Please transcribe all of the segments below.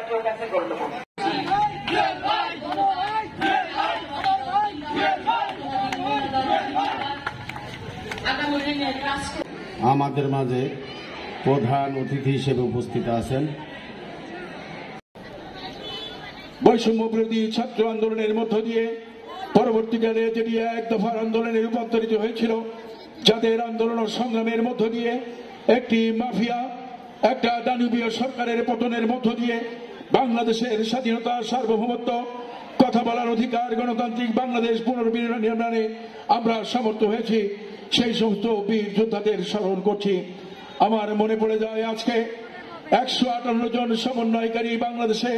আপনার কাছে গুরুত্বপূর্ণ। আমাদের মাঝে প্রধান অতিথি হিসেবে উপস্থিত আছেন বৈষম্য বিরোধী ছাত্র আন্দোলনের মধ্য দিয়ে পরবর্তীকালে যেটি এক দফার আন্দোলনে রূপান্তরিত হয়েছিল, যাদের আন্দোলন ও সংগ্রামের মধ্য দিয়ে একটি মাফিয়া, একটা দানবীয় সরকারের পতনের মধ্য দিয়ে বাংলাদেশের স্বাধীনতা, সার্বভৌমত্ব, কথা বলার অধিকার, গণতান্ত্রিক বাংলাদেশ পুনর্নির্মাণে আমরা সমর্থ হয়েছি। সেই সমস্ত বীর যোদ্ধাদের স্মরণ করছি। আমার মনে পড়ে যায় আজকে 158 জন সমন্বয়কারী বাংলাদেশে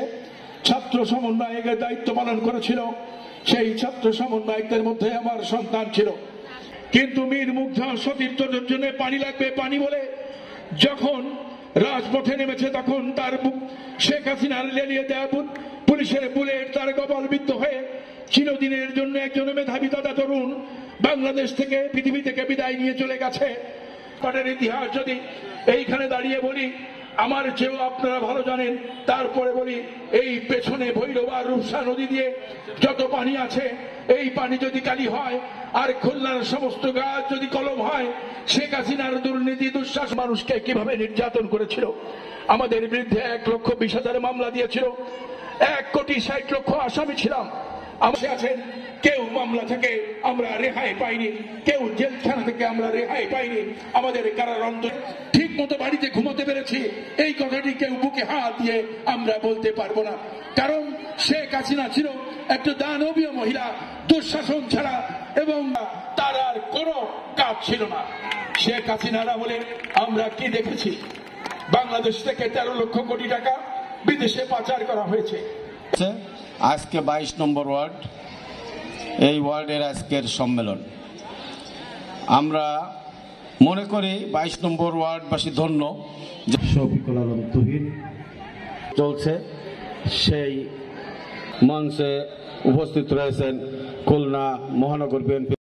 ছাত্র সমন্বয়কের দায়িত্ব পালন করেছিল। সেই ছাত্র সমন্বয়কদের মধ্যে আমার সন্তান ছিল। কিন্তু মীর মুগ্ধা সতীর্থদের জন্য পানি লাগবে, পানি বলে যখন রাজপথে নেমেছে, তখন তার শেখ হাসিনার লেলিয়ে দেয়া পুলিশের বুলেট তার কপালবিদ্ধ হয়ে চিরদিনের জন্য একজন মেধাবী দাদা তরুণ বাংলাদেশ থেকে, পৃথিবী থেকে বিদায় নিয়ে চলে গেছে। তাদের ইতিহাস যদি এইখানে দাঁড়িয়ে বলি, আমার চেয়েও আপনারা ভালো জানেন। তারপরে বলি, এই পেছনে ভৈরব আর রূপসা নদী দিয়ে যত পানি আছে, এই পানি যদি কালি হয় আর খুলনার সমস্ত গাছ যদি কলম হয়, শেখ হাসিনার দুর্নীতি, দুঃশাস মানুষকে কিভাবে নির্যাতন করেছিল, আমাদের বিরুদ্ধে 1,20,000 মামলা দিয়েছিল, 1,60,00,000 আসামি ছিলাম। আমরা আছেন, কেউ মামলা থেকে আমরা রেহাই পাইনি, কেউ জেলখানা থেকে আমরা রেহাই পাইনি। আমাদের কারারন্ধ্র ঠিক মতো বাড়িতে ঘুমোতে পেরেছি, এই কথাটি কেউ বুকে হাত দিয়ে আমরা বলতে পারবো না। কারণ শেখ হাসিনা ছিল একটা দানবীয় মহিলা, দুঃশাসন ছাড়া, এবং তার আর কোনো কাজ ছিল না। শেখ হাসিনারা বলে আমরা কি দেখেছি? বাংলাদেশ থেকে 13 লক্ষ কোটি টাকা বিদেশে পাচার করা হয়েছে। আজকে 22 নম্বর ওয়ার্ড, এই ওয়ার্ডের আজকের সম্মেলন। আমরা মনে করি 22 নম্বর ওয়ার্ডবাসী ধন্য। শফিকুল আলম তুহিন চলছে, সেই মঞ্চে উপস্থিত রয়েছেন খুলনা মহানগর বিএনপি